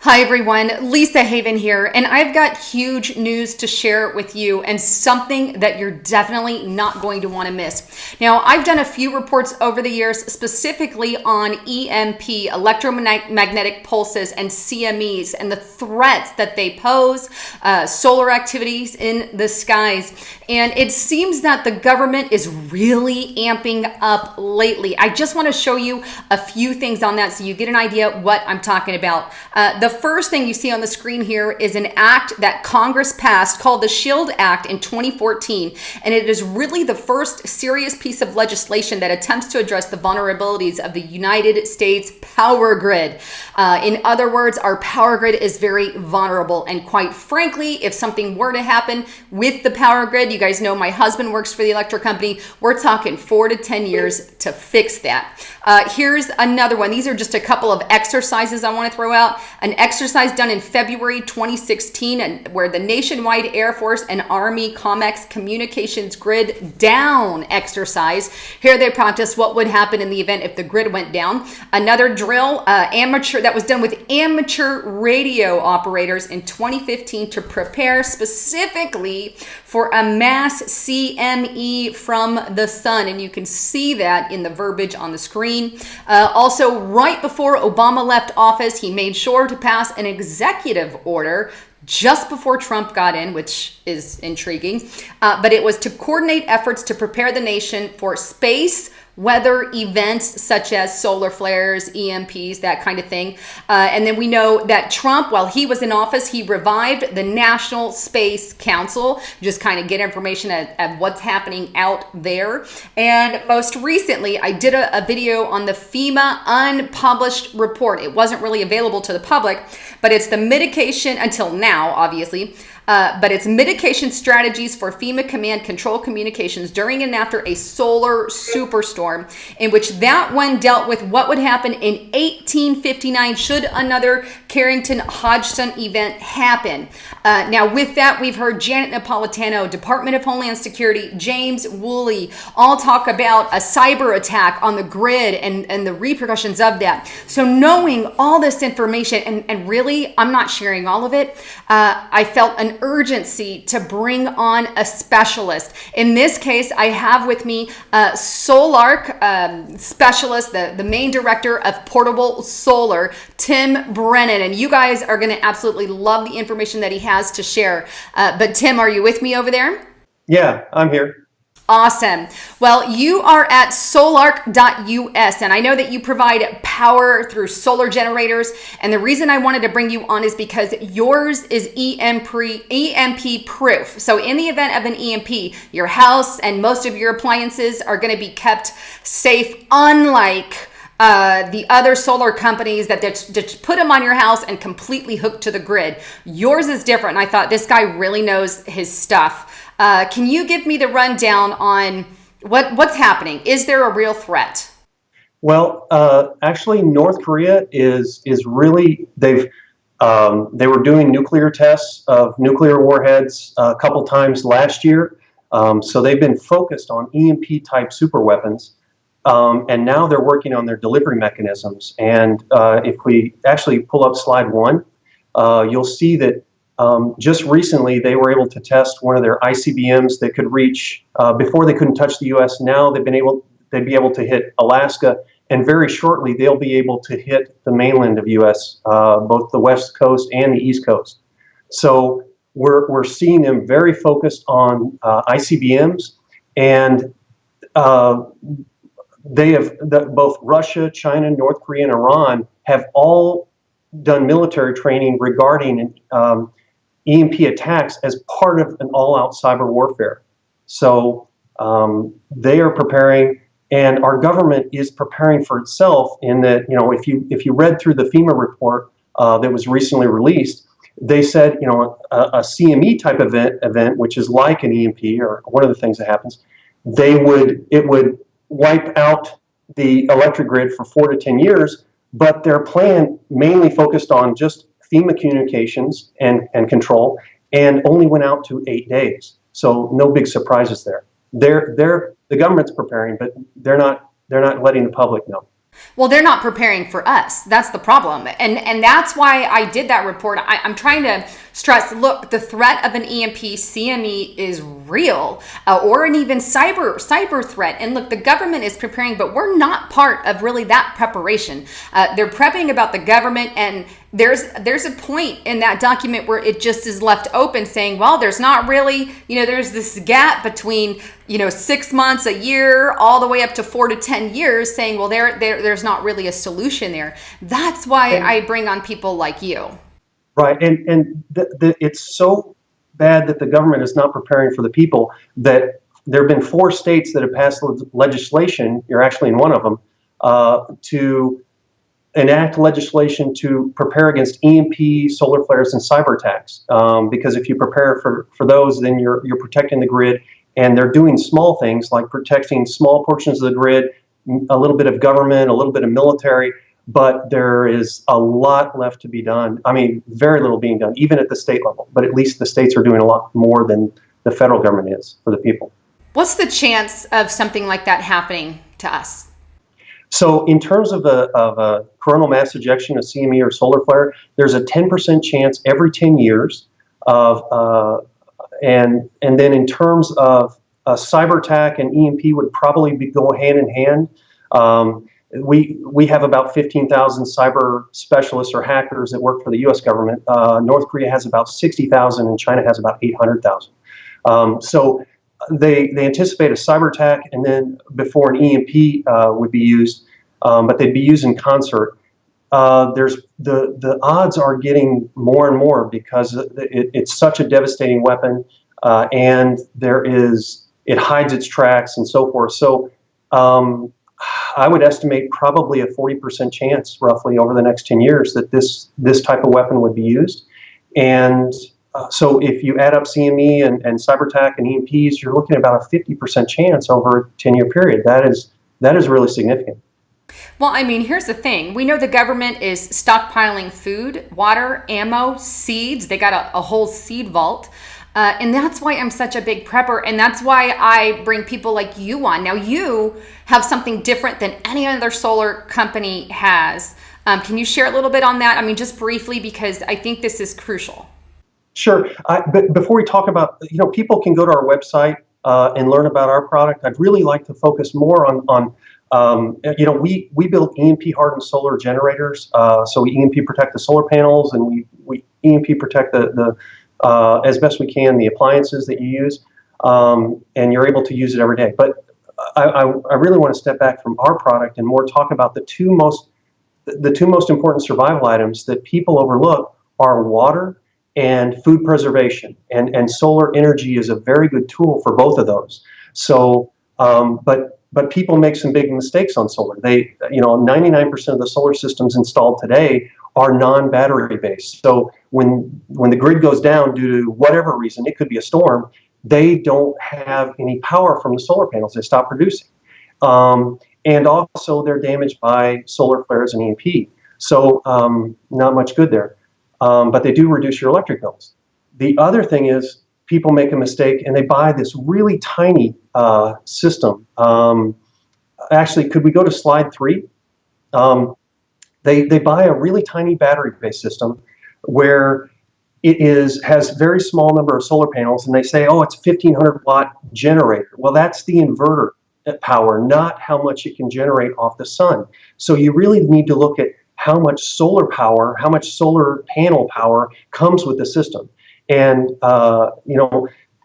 Hi everyone, Lisa Haven here, and I've got huge news to share with you and something that you're definitely not going to want to miss. Now, I've done a few reports over the years specifically on EMP, electromagnetic pulses, and CMEs and the threats that they pose, solar activities in the skies. And it seems that the government is really amping up lately. I just want to show you a few things on that so you get an idea what I'm talking about. The first thing you see on the screen here is an act that Congress passed called the SHIELD Act in 2014. And it is really the first serious piece of legislation that attempts to address the vulnerabilities of the United States power grid. In other words, our power grid is very vulnerable. And quite frankly, if something were to happen with the power grid, you guys know my husband works for the electric company. We're talking 4 to 10 years to fix that. Here's another one. These are just a couple of exercises I want to throw out. An exercise done in February 2016 and where the Nationwide Air Force and Army COMEX Communications Grid Down exercise. Here they practice what would happen in the event if the grid went down. Another drill, amateur, that was done with amateur radio operators in 2015 to prepare specifically for a mass CME from the sun. And you can see that in the verbiage on the screen. Also, right before Obama left office, he made sure to pass an executive order just before Trump got in, which is intriguing. But it was to coordinate efforts to prepare the nation for space weather events such as solar flares, EMPs, that kind of thing. And then we know that Trump, while he was in office, he revived the National Space Council, just kind of get information at what's happening out there. And most recently, I did a video on the FEMA unpublished report. It wasn't really available to the public, but it's the mitigation until now, obviously. But it's mitigation strategies for FEMA command control communications during and after a solar superstorm, in which that one dealt with what would happen in 1859 should another Carrington-Hodgson event happen. Now with that, we've heard Janet Napolitano, Department of Homeland Security, James Woolley, all talk about a cyber attack on the grid and the repercussions of that. So knowing all this information, and really, I'm not sharing all of it, I felt an urgency to bring on a specialist. In this case, I have with me Solarc specialist, the main director of Portable Solar, Tim Brennan. And you guys are going to absolutely love the information that he has to share. But Tim, are you with me over there? Yeah, I'm here. Awesome. Well, you are at solarc.us, and I know that you provide power through solar generators. And the reason I wanted to bring you on is because yours is EMP proof. So in the event of an EMP, your house and most of your appliances are going to be kept safe, unlike the other solar companies that just put them on your house and completely hooked to the grid. Yours is different. And I thought this guy really knows his stuff. Can you give me the rundown on what's happening? Is there a real threat? Well, actually, North Korea is really they were doing nuclear tests of nuclear warheads a couple times last year. So they've been focused on EMP type super weapons. And now they're working on their delivery mechanisms. And if we actually pull up slide 1, you'll see that just recently they were able to test one of their ICBMs that could reach, before they couldn't touch the US, now they'd be able to hit Alaska, and very shortly they'll be able to hit the mainland of US, both the West Coast and the East Coast. So we're seeing them very focused on ICBMs, and both Russia, China, North Korea, and Iran have all done military training regarding EMP attacks as part of an all-out cyber warfare. So they are preparing, and our government is preparing for itself in that, if you read through the FEMA report that was recently released, they said, a CME type event, which is like an EMP or one of the things that happens, it would wipe out the electric grid for 4 to 10 years, but their plan mainly focused on just FEMA communications and control, and only went out to 8 days. So no big surprises there. The government's preparing, but they're not letting the public know. Well, they're not preparing for us. That's the problem. And that's why I did that report. I'm trying to stress, look, the threat of an EMP, CME is real, or an even cyber threat. And look, the government is preparing, but we're not part of really that preparation. They're prepping about the government, and there's a point in that document where it just is left open saying, well, there's not really, there's this gap between 6 months, a year, all the way up to 4 to 10 years, saying, well, there's not really a solution there. That's why I bring on people like you. Right, and it's so bad that the government is not preparing for the people that there have been 4 states that have passed legislation, you're actually in one of them, to enact legislation to prepare against EMP, solar flares, and cyber attacks. Because if you prepare for those, then you're protecting the grid, and they're doing small things like protecting small portions of the grid, a little bit of government, a little bit of military, but there is a lot left to be done. I mean, very little being done, even at the state level, but at least the states are doing a lot more than the federal government is for the people. What's the chance of something like that happening to us? So in terms of a coronal mass ejection, a CME or solar flare, there's a 10% chance every 10 years of, and then in terms of a cyber attack and EMP would probably go hand in hand. We have about 15,000 cyber specialists or hackers that work for the U.S. government. North Korea has about 60,000 and China has about 800,000. So they anticipate a cyber attack, and then before an EMP would be used, but they'd be used in concert. There's the odds are getting more and more because it's such a devastating weapon, and it hides its tracks and so forth. So I would estimate probably a 40% chance, roughly, over the next 10 years that this type of weapon would be used. And so if you add up CME and cyber attack and EMPs, you're looking at about a 50% chance over a 10-year period. That is really significant. Well, I mean, here's the thing. We know the government is stockpiling food, water, ammo, seeds. They got a whole seed vault. And that's why I'm such a big prepper. And that's why I bring people like you on. Now, you have something different than any other solar company has. Can you share a little bit on that? I mean, just briefly, because I think this is crucial. Sure. But before we talk about, people can go to our website and learn about our product. I'd really like to focus more on we build EMP hardened solar generators. So we EMP protect the solar panels, and we EMP protect the as best we can the appliances that you use, and you're able to use it every day. But I really want to step back from our product and more talk about the two most important survival items that people overlook are water and food preservation. And solar energy is a very good tool for both of those. So, but people make some big mistakes on solar. 99% of the solar systems installed today are non-battery based. So when the grid goes down due to whatever reason, it could be a storm, they don't have any power from the solar panels. They stop producing. And also they're damaged by solar flares and EMP. So not much good there. But they do reduce your electric bills. The other thing is people make a mistake and they buy this really tiny system. Actually, could we go to slide 3? They buy a really tiny battery-based system where it has very small number of solar panels, and they say, oh, it's a 1,500 watt generator. Well, that's the inverter power, not how much it can generate off the sun. So you really need to look at how much solar power, how much solar panel power comes with the system. And,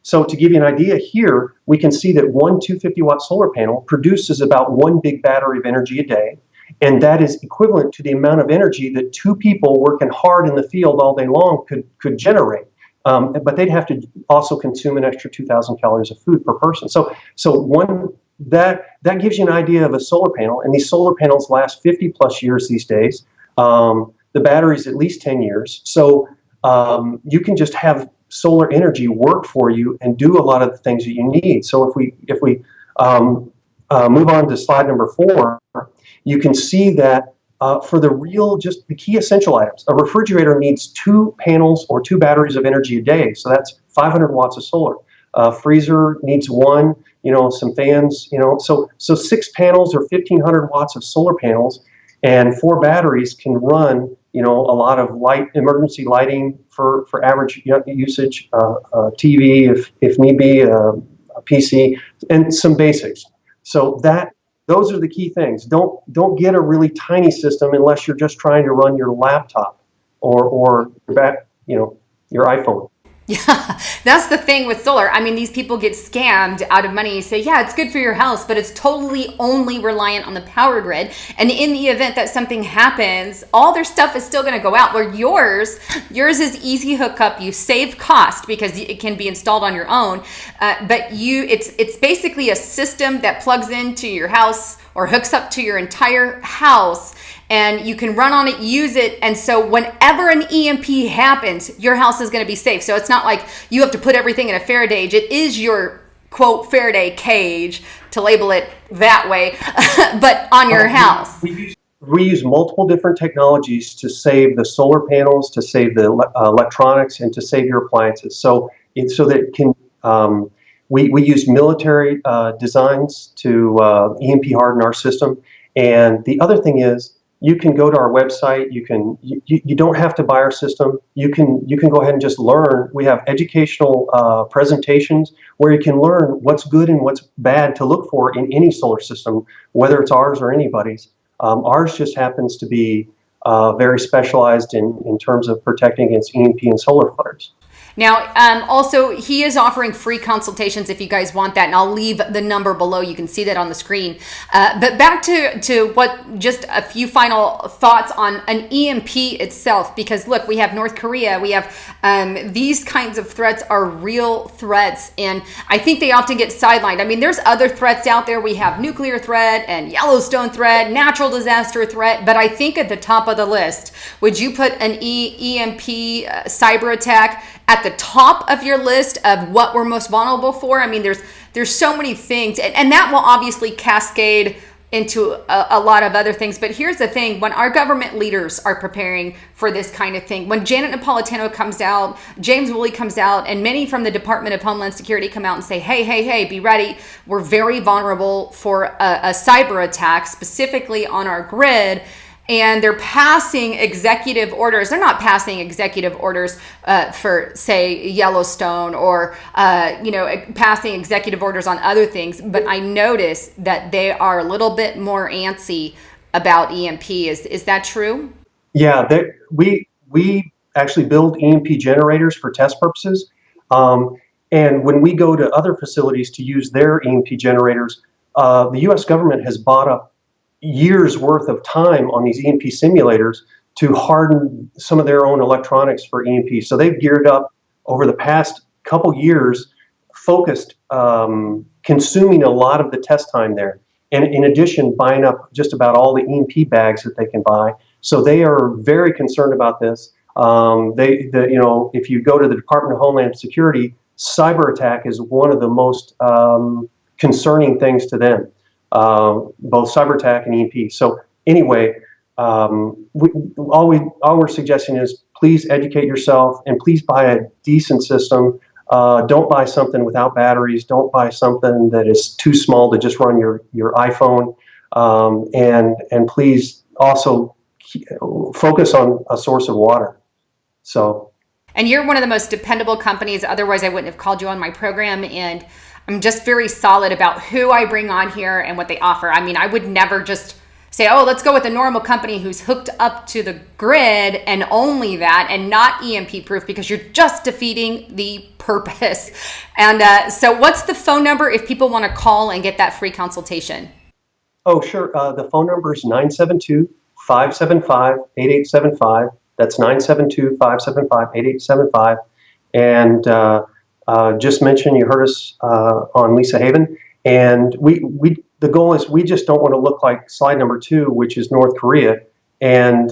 so to give you an idea here, we can see that one 250 watt solar panel produces about one big battery of energy a day. And that is equivalent to the amount of energy that 2 people working hard in the field all day long could generate. But they'd have to also consume an extra 2,000 calories of food per person. So that gives you an idea of a solar panel. And these solar panels last 50 plus years these days. The battery's at least 10 years. So you can just have solar energy work for you and do a lot of the things that you need. So if we move on to slide number 4, you can see that for just the key essential items, a refrigerator needs 2 panels or 2 batteries of energy a day. So that's 500 watts of solar. freezer needs one, some fans, so 6 panels or 1,500 watts of solar panels and 4 batteries can run, a lot of emergency lighting for average usage, TV if need be, a PC, and some basics. So those are the key things. Don't get a really tiny system unless you're just trying to run your laptop or your iPhone. Yeah, that's the thing with solar. I mean, these people get scammed out of money. You say, yeah, it's good for your house, but it's totally only reliant on the power grid. And in the event that something happens, all their stuff is still going to go out. Where yours is easy hookup. You save cost because it can be installed on your own. But it's basically a system that plugs into your house or hooks up to your entire house, and you can run on it, use it. And so whenever an EMP happens, your house is going to be safe. So it's not like you have to put everything in a Faraday cage. It is your quote Faraday cage, to label it that way, but on your house. We use multiple different technologies to save the solar panels, to save the electronics, and to save your appliances. So that it can, we use military designs to EMP harden our system. And the other thing is, you can go to our website. You don't have to buy our system. You can go ahead and just learn. We have educational presentations where you can learn what's good and what's bad to look for in any solar system, whether it's ours or anybody's. Ours just happens to be very specialized in terms of protecting against EMP and solar flares. Now, also, he is offering free consultations if you guys want that, and I'll leave the number below. You can see that on the screen. But back to what, just a few final thoughts on an EMP itself, because look, we have North Korea, we have these kinds of threats are real threats, and I think they often get sidelined. I mean, there's other threats out there. We have nuclear threat and Yellowstone threat, natural disaster threat, but I think at the top of the list, would you put an EMP cyber attack at the top of your list of what we're most vulnerable for? I mean, there's so many things, and that will obviously cascade into a lot of other things. But here's the thing: when our government leaders are preparing for this kind of thing, when Janet Napolitano comes out, James Woolley comes out, and many from the Department of Homeland Security come out and say, hey, be ready. We're very vulnerable for a cyber attack, specifically on our grid. And they're passing executive orders. They're not passing executive orders for, say, Yellowstone or, passing executive orders on other things. But I notice that they are a little bit more antsy about EMP. Is that true? Yeah, we actually build EMP generators for test purposes. And when we go to other facilities to use their EMP generators, the U.S. government has bought up years worth of time on these EMP simulators to harden some of their own electronics for EMP. So they've geared up over the past couple years, focused, consuming a lot of the test time there. And in addition, buying up just about all the EMP bags that they can buy. So they are very concerned about this. If you go to the Department of Homeland Security, cyber attack is one of the most concerning things to them. Both cyber attack and EMP. So anyway, all we're suggesting is please educate yourself and please buy a decent system. Don't buy something without batteries. Don't buy something that is too small to just run your iPhone. And please also focus on a source of water. And you're one of the most dependable companies. Otherwise, I wouldn't have called you on my program. And I'm just very solid about who I bring on here and what they offer. I mean, I would never just say, oh, let's go with a normal company who's hooked up to the grid and only that, and not EMP proof, because you're just defeating the purpose. And so what's the phone number if people want to call and get that free consultation? Oh, sure. The phone number is 972-575-8875. That's 972-575-8875. And just mentioned, you heard us on Lisa Haven, and the goal is we just don't want to look like slide number 2, which is North Korea, and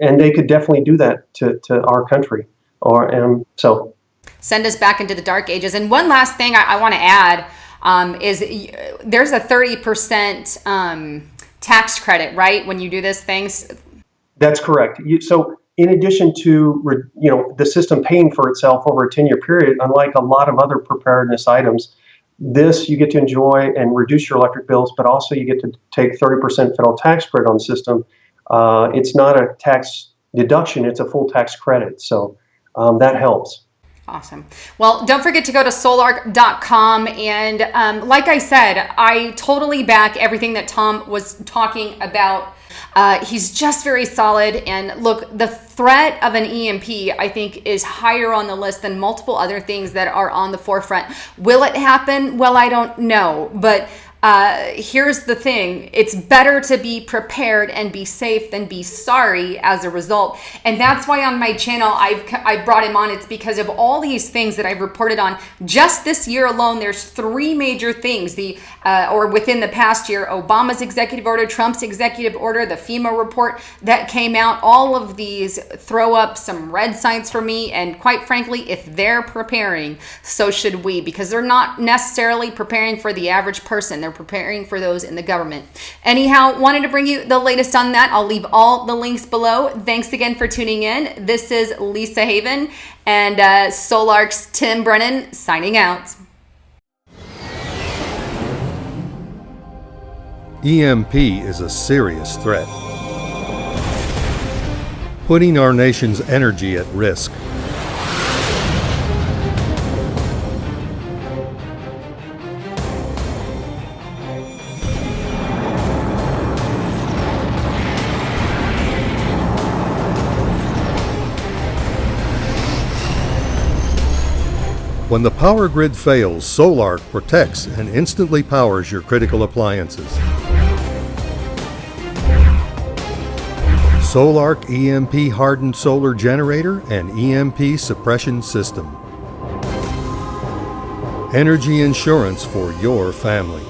they could definitely do that to our country, so send us back into the dark ages. And one last thing I want to add is there's a 30% tax credit, right, when you do this things? That's correct. So in addition to the system paying for itself over a 10-year period, unlike a lot of other preparedness items, this you get to enjoy and reduce your electric bills, but also you get to take 30% federal tax credit on the system. It's not a tax deduction, it's a full tax credit. So that helps. Awesome. Well, don't forget to go to solarc.com. And like I said, I totally back everything that Tom was talking about. He's just very solid. And look, the threat of an EMP, I think, is higher on the list than multiple other things that are on the forefront. Will it happen? Well, I don't know. But here's the thing. It's better to be prepared and be safe than be sorry as a result. And that's why on my channel, I brought him on. It's because of all these things that I've reported on. Just this year alone, there's 3 major things. Or within the past year, Obama's executive order, Trump's executive order, the FEMA report that came out. All of these throw up some red signs for me. And quite frankly, if they're preparing, so should we. Because they're not necessarily preparing for the average person. They're preparing for those in the government. Anyhow, wanted to bring you the latest on that. I'll leave all the links below. Thanks again for tuning in. This is Lisa Haven and Solarc's Tim Brennan signing out. EMP is a serious threat, putting our nation's energy at risk. When the power grid fails, Solarc protects and instantly powers your critical appliances. Solarc EMP hardened solar generator and EMP suppression system. Energy insurance for your family.